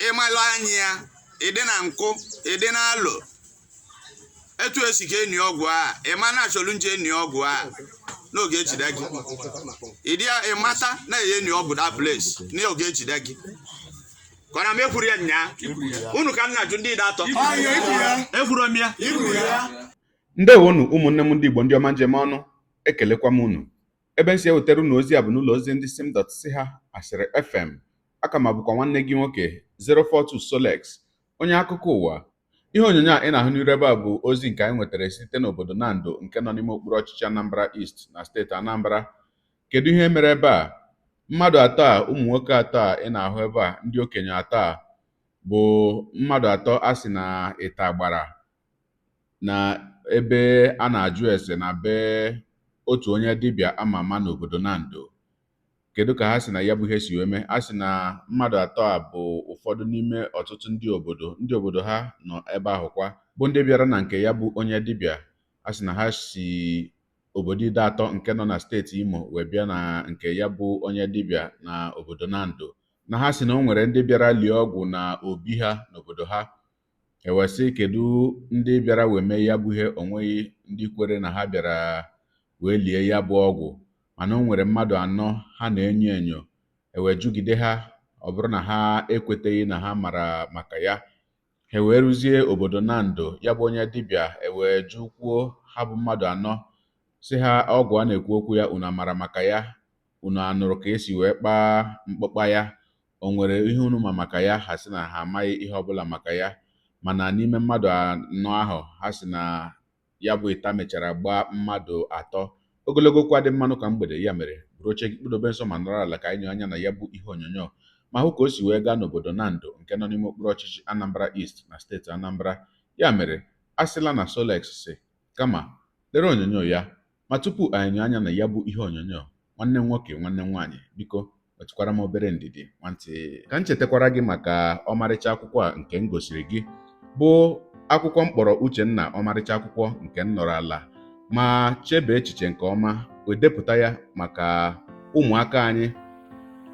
ịmalụ anya ịdị na nkụ ịdị na alụ etu esi ka enyi ọgwụ a ịma na achọlụ nje enyi ọgwụ a n'oge ejide gị ịdị ịmata na enyi ọgwụ da place n'oge ejide gị kọna m ekwuru ya nya unu ka nna jụ ndị datọ ekwuru m ya ndewonu ụmụnne m ndị Igbo ndị ọma njem ọnụ ekelekwa m unu ebe nsi ewetara unu ozi a bụ n'ụlọ ozi ndị sim.si ha asịrị FM aka ma bụkwa nwanne gị nwoke 042 Solex onye akụkọ ụwa. Ihe onyonyo a ị na-ahụ n'iru ebe a bụ ozi nke anyị nwetara site n'obodo Nando nke nọ n'ime okpuru ọchịchị Anambra East na steeti Anambra. Kedu ihe mere ebe a? Mmadụ atọ a, ụmụ nwoke atọ a ị na-ahụ ebe a, ndị okenye atọ a bụ mmadụ atọ a sị na ịta gbara na ebe a na-ajụ ese na be otu onye dibịa ama ama n'obodo Nando. Kedu ka ha si na ya bụ ihe si wee mee? A sị na mmadụ atọ a bụ ụfọdụ n'ime ọtụtụ ndị obodo ha nọ ebe ahụ kwa bụ ndị bịara na nke ya bụ onye dibịa. A sị na ha si obodo ide atọ nke nọ na steeti Imo wee bịa na nke ya bụ onye dibịa na obodo Nando. Na ha sị na o nwere ndị bịara lie ọgwụ na obi ha n'obodo ha. Ewesị kedu ndị bịara wee mee ya bụ ihe? Onweghị ndị kwere na ha bịara wee lie ya bụ ọgwụ, mana o nwere mmadụ anọ ha na-enyo enyo. Ewe jụgide ha, ọ bụrụ na ha ekweteghị na ha mara maka ya, ha wee rụzie obodo Nando. Ya bụ onye dibịa ewe jụkwuo ha bụ mmadụ anọ sị ha ọgwụ a na-ekwu okwu ya unu amara maka ya, unu anụrụ ka esi wee kpaa mkpụkpa ya, o nwere ihe unu ma maka ya? Ha sị na ha amaghị ihe ọbụla maka ya. Mana n'ime mmadụ anọ ahụ, ha sị na ya bụ ịta mechara gbaa mmadụ atọ. Ogologo kwa dị mmanụ ka mgbede, ya mere buru oche gị kpụdobe nso ma nọrọ ala ka anyị nye anya na ya bụ ihe onyonyo ma hụ ka o si wee gaa n'obodo Nando nke nọ n'ime okpuru ọchịchị Anambra East na steeti Anambra. Ya mere asịla na Solex si kama lere onyonyo ya. Ma tupu anyị nye anya na ya bụ ihe onyonyo, nwanne m nwoke nwanne m nwaanyị, biko wetụkwara m obere ndidi nwantị ka m chetakwara gị maka ọmarịcha akwụkwọ a nke m gosiri gị, bụ akwụkwọ mkpọrọ Uchenna. Ọmarịcha akwụkwọ nke m nọrọ ala ma chebe echiche nke ọma wee depụta ya maka ụmụaka anyị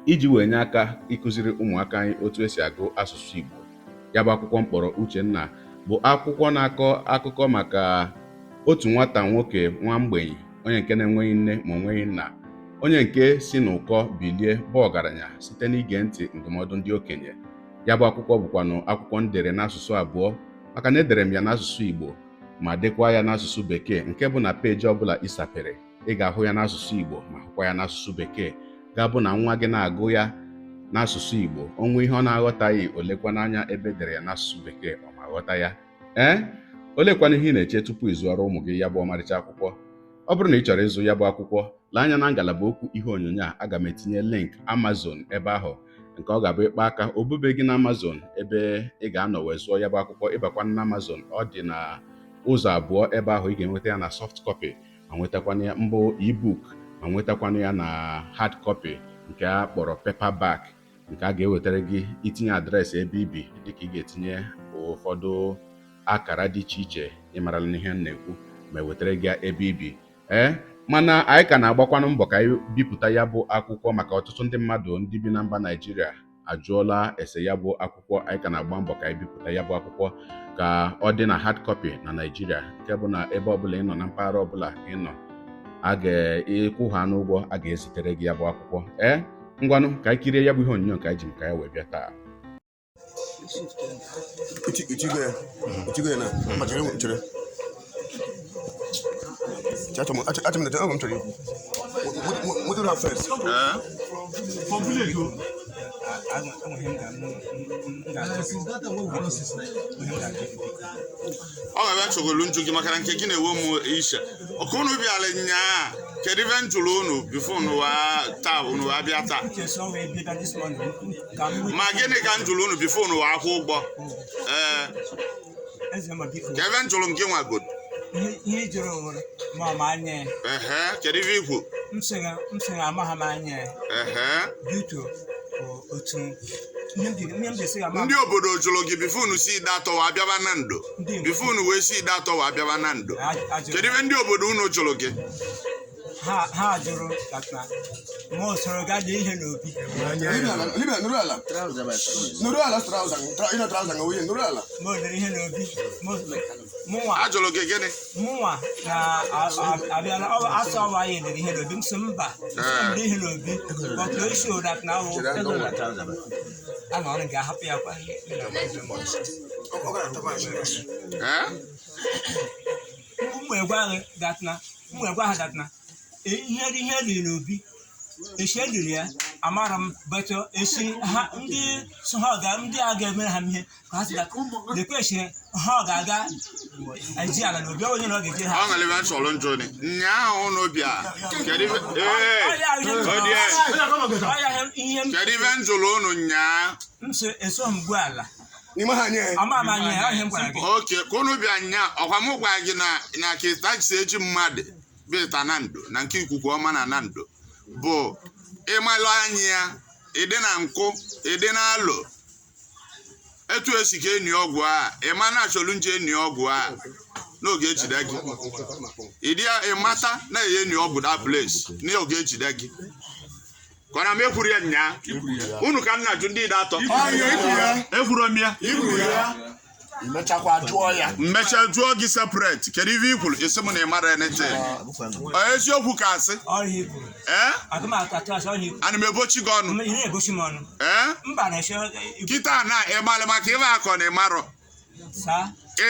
iji wee nye aka ịkụziri ụmụaka anyị otu esi agụ asụsụ Igbo. Ya bụ akwụkwọ mkpọrọ Uchenna bụ akwụkwọ na-akọ akụkọ maka otu nwata nwoke nwa mgbenye, onye nke na-enweghị nne ma onweghị nna, onye nke si n'ụkọ bilie bụ ọgaranya site n'ige ntị ndụmọdụ ndị okenye. Ya bụ akwụkwọ bụkwanụ akwụkwọ m dere n'asụsụ abụọ, maka na edere m ya n'asụsụ Igbo ma dekwa ya n'asụsụ Bekee, nke bụ na peji ọbụla ịsapere ị ga-ahụ ya n'asụsụ Igbo ma hụkwa ya n'asụsụ Bekee. Ga-abụ na nwa gị na-agụ ya n'asụsụ Igbo, onwe ihe ọ na-aghọtaghị, olekwa n'anya ebe edere ya n'asụsụ Bekee ọ ma ghọta ya. Olekwana ihe ị na-eche tupu ịzụọrọ ụmụ gị ya bụ ọmarịcha akwụkwọ. Ọ bụrụ na ị chọrọ ịzụ ya bụ akwụkwọ, lee anya na ngalaba okwu ihe onyonyo a. Aga m etinye link Amazon ebe ahụ, nke ọ ga-abụ ịkpa aka obube gị na Amazon ebe ị ga-anọ wee zụọ ya bụ akwụkwọ. Ịbakwana na Amazon, ọ dị na ụzọ abụọ. Ebe ahụ ị ga-enweta ya na soft copy ma nwetakwana ya mbụ ebook, ma nwetakwana ya na hard copy nke a kpọrọ paperback, nke a ga-ewetara gị itinye adreesị ebe ibi, dịka ị ga-etinye ụfọdụ akara dị iche iche ịmarala n'ihe m na-ekwu ma ewetara gị ebe ibi. Mana anyị ka na-agbakwanụ mbọ ka anyị bipụta ya bụ akwụkwọ, maka ọtụtụ ndị mmadụ ndị bi na mba Naịjirịa ajụọla ese ya bụ akwụkwọ. Anyị ka na-agba mbọ ka anyị bipụta ya bụ akwụkwọ ka ọ dị na hard copy na Naịjirịa, nke bụ na ebe ọbụla ị nọ, na mpaghara ọbụla ị nọ, a ga-ekwu ha n'ụgwọ, a ga-ezitere gị ya bụ akwụkwọ. Ngwanụ ka anyị kirie ya bụ ihe onyonyo nke anyị ji maka ya wee bịa taa. Ọ ga-abịa chọgolu njụ gị maka na nke gị na-ewe m ishe ọkụ unu bịara nyaa. Kedu ife njụrụ unu bifo unu taa unu abịa taa? Ma gịnị ka njụrụ unu bifo unu akwụ ụgbọ? Ka ebe njụrụ m gị nwagod ihe jụrụ nwere ma anya. Kedu ife ikwu? M sị amaghị m anya duto otu ndị obodo jụrụ gị bifo unu si ide atọ wa abịaba Nando, bifo unu wee si ide atọ wa abịaba Nando. Kedu ife ndị obodo unu jụrụ gị? ha jụrụ na ma usoro gaa dị ihe n'obi ma odere ihe n'obi ajụrụ gị gịnị mụnwa na-abịala asọ ọwa anyị edere ihe n'obi m sị mba ndị ihe n'obi but o show that na ahụ a na ọrụ ga-ahapụ ya kwa mmegwa ha datna ihe riri n'obi esi eliri ya amara m beto esi ha ndị so ha ga ndị a ga-emere ha ihe ka ha sị lekweshi ha ga-aga eji ala n'obi onye na ọ ga-eje ha ọ nwere ebe nsọrọ njọ ni nyaahụ n'obi a kedu ibe njụrụ unu nyaa nso eso m gbuo ala n'ime ha nye ama ihe m gwara gị oke ka unu bịa nya ọkwa m gwa gị na kịta si eji mmadụ bịta na ndụ na nke ikuku ọma na ndụ bụ ịmalụ anya ya ịdị na nkụ ịdị na alụ etu esi ka enyi ọgwụ a ịma na achọlụ nje enyi ọgwụ a n'oge ejide gị ịdị ịmata na enye enyi ọgwụ da place n'oge ejide gị kọna m ekwuru ya nya unu ka m na-ajụ ndị ide atọ ekwuru m ya mmechakwa jụọ ya mmecha jụọ gị separate kedu ife ikwuru isi m na ịmara anything eziokwu ka asị ana m ebochi gị ọnụ kịta na ịmalị maka ife akọ na ịmarọ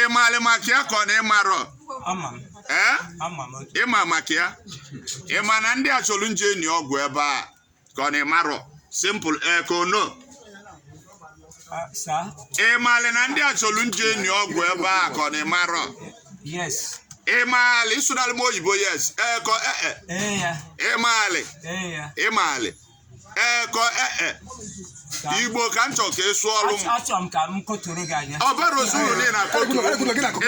ịmalị maka ya kọ na ịmarọ ịma maka ya ịma na ndị achọrọ nje enyi ọgwụ ebe a kọ na ịmarọ simple ekono ịmalị na ndị achọrọ nje enyi ọgwụ ebe a kọ na ịmarọ ịmalị ịsụnalị m oyibo yes eko ịmalị eko igbo ka m chọrọ ka ị sụọ ọrụ m ọ bara ozuru dị na kotu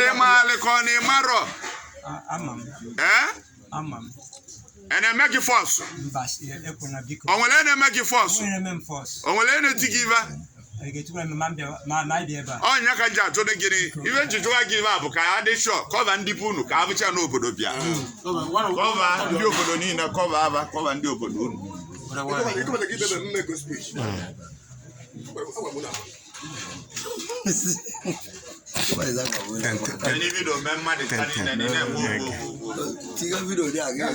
ịmalị ka ọ na ịmarọ na-eme gị fọs o nwere na-eme gị fọs o nwere na-eti gị ibe ọnya ka nji ajụ gịnị ibe njijụwa gị ibe a bụ ka ha dị shọ kọva ndị unu ka ha bụcha n'obodo bịa kọva ndị obodo niile kọva ndị obodo unu any video me mmadụ tani na nene tiga video dị aga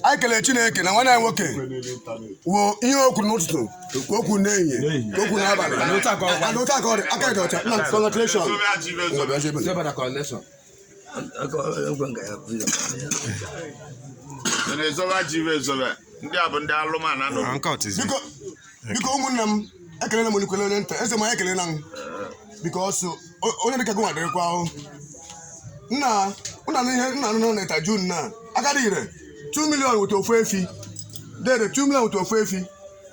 anyị kelee Chineke na nwanne anyị nwoke wo ihe o kwuru n'ụtụtụ ka o kwuru n'ehihie ka o kwuru n'abalị n'otu aka ọrịa aka dị ọcha nna congratulation ndị a bụ ndị alụmana nọ biko ụmụnne m ekelela m onikwele onye nta eze m anyị ekelela m biko ọsọ onye dịka gị nwa dịrịkwa ahụ nna nọ na June na agadi ire 2 million weta ofu efi dede 2 million weta ofu efi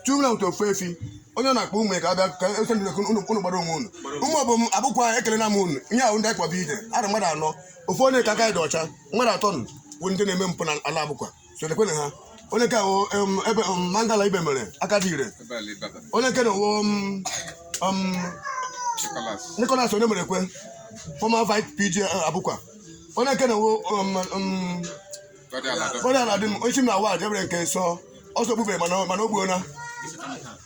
2 million weta ofu efi onye na-akpọ ụmụ ka abịa ka ese ndị unu gbara onwe unu ụmụ ọbụ m abụkwa ekelela m unu ihe ahụ ndị anyị kpọba ije ada mmadụ anọ ofu onye ka aka dị ọcha mmadụ atọ bụ ndị na-eme mpụ na ala abụkwa so lekwene ha onye ka ebe mangala ibe mere aka dị ire onye nke na-ewo Nicholas onye mere ekwe former vice PG abụkwa onye nke na-ewo onye ala dị m onye isi m na award ebere nke nsọ ọsọ ogbube mana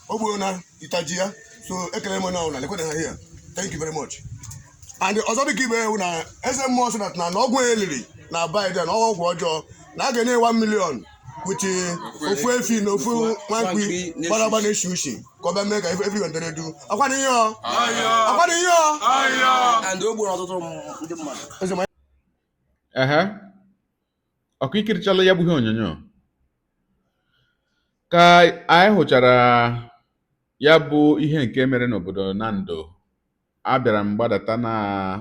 ogbuona itaji ya so ekele m na lekwene ha here thank you very much and ọzọ dịka ibe ewu na eze mmụọ sị na ọgwụ eliri na Biden ọgwụ ọjọọ na a ga-enye 1 million with ofu efi na ofu nwankwi gbara na-eshi ushi ka ọ bịa mee ka everyone dere du akwadị ihe ọkụ ikirichala ya bụ ihe onyonyo ka anyị hụchara ya bụ ihe nke mere n'obodo Nando abịara m gbadata na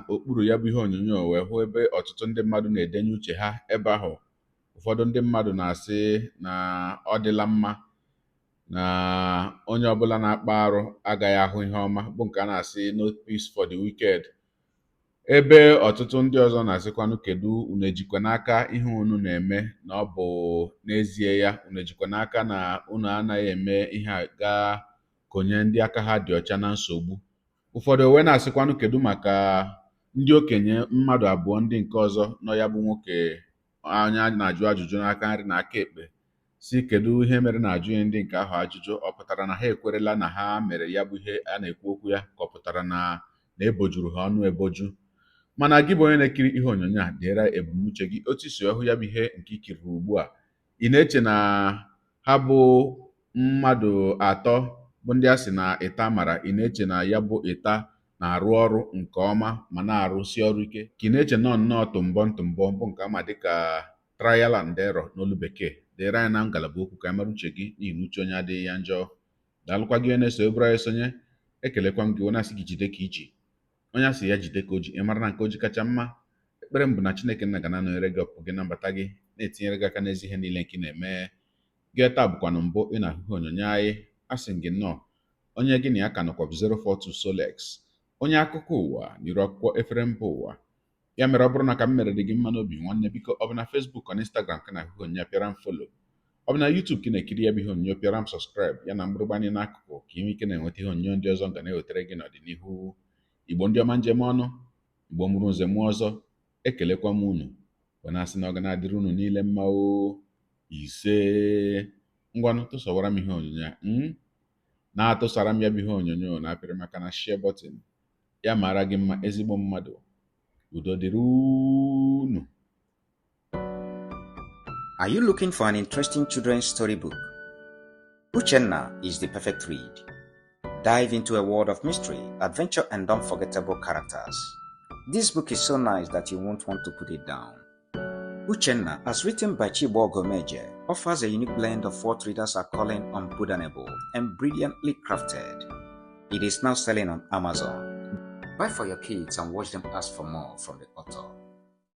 okpuru ya bụ ihe onyonyo wee hụ ebe ọtụtụ ndị mmadụ na-edenye uche ha ebe ahụ. Ụfọdụ ndị mmadụ na-asị na ọ dịla mma na onye ọbụla na-akpa arụ agaghị ahụ ihe ọma bụ nke a na-asị no peace for the wicked, ebe ọtụtụ ndị ọzọ na-asịkwanụ kedu unu ejikwa n'aka ihe unu na-eme na ọ bụ n'ezie ya unu ejikwa n'aka na unu anaghị eme ihe a gaa konye ndị aka ha dị ọcha na nsogbu. Ụfọdụ wee na-asịkwanụ kedu maka ndị okenye mmadụ abụọ ndị nke ọzọ nọ ya bụ nwoke anya na-ajụ ajụjụ n'aka nri na aka ekpe si kedu ihe mere na-ajụ ya ndị nke ahụ ajụjụ. Ọ pụtara na ha ekwerela na ha mere ya bụ ihe a na-ekwu okwu ya, ka ọ pụtara na ebojuru ha ọnụ eboju? Mana gị bụ onye na-ekiri ihe onyonyo a, deere ebumnuche gị otu isi ọhụ ya bụ ihe nke ikiriri ugbu a. Ị na-eche na ha bụ mmadụ atọ bụ ndị a sị na ịta mara? Ị na-eche na ya bụ ịta na-arụ ọrụ nke ọma ma na-arụsi ọrụ ike? Ka ị na-eche nnọọ tụmbọ bụ nke ama dịka trial and error n'olu bekee? Deere anyị na ngalaba okwu ka mara uche gị, n'ihi na uche onye adịghị ya njọ. Daalụkwa gị onye na-eso eburu anyị sonye. Ekelekwa m gị onye asị gị jide ka iji, onye asị ya jide ka o ji, ị mara na nke o ji kacha mma. Ekpere m bụ na Chineke nna ga na-anọnyere gị ọpụ gị na mbata gị, na-etinyere gị aka n'ezi ihe niile nke ị na-eme. Gị taa bụkwanụ mbụ ị na-ahụ ihe onyonyo anyị, asị m gị nnọọ onye gị na ya ka nọkwa 042 Solex, onye akụkọ ụwa n'iru akwụkwọ efere mba ụwa. Ya mere, ọ bụrụ na ka m mere dị gị mma n'obi nwanne, biko ọ bụ na Facebook na Instagram ka na-ahụ ihe onyonyo, pịara m follow. Ọ bụ na YouTube ka ị na-ekiri ya bụ ihe onyonyo, pịara m subscribe ya na mgbịrịgba anyị n'akụkụ, ka ị nwee ike na-enweta ihe onyonyo ndị ọzọ ga na-ewetara gị n'ọdịnihu. Igbo ndị ọma njem ọnụ, Igbo mụrụ nze mụọ ọzọ, ekelekwa m unu wee na-asị na ọ ga na-adịrị unu niile mma. Ise ngwanụ tụsawara m ihe onyonyo a, na-atụsara m ya bụ ihe onyonyo na-apịrị maka na share button ya mara gị mma, ezigbo mmadụ. Udo dịrị unu. Are you looking for an interesting children's storybook? Uchenna is the perfect read. Dive into a world of mystery, adventure, and unforgettable characters. This book is so nice that you won't want to put it down. Uchenna, as written by Chibo Gomeje, offers a unique blend of what readers are calling unpardonable and brilliantly crafted. It is now selling on Amazon. Buy for your kids and watch them ask for more from the author.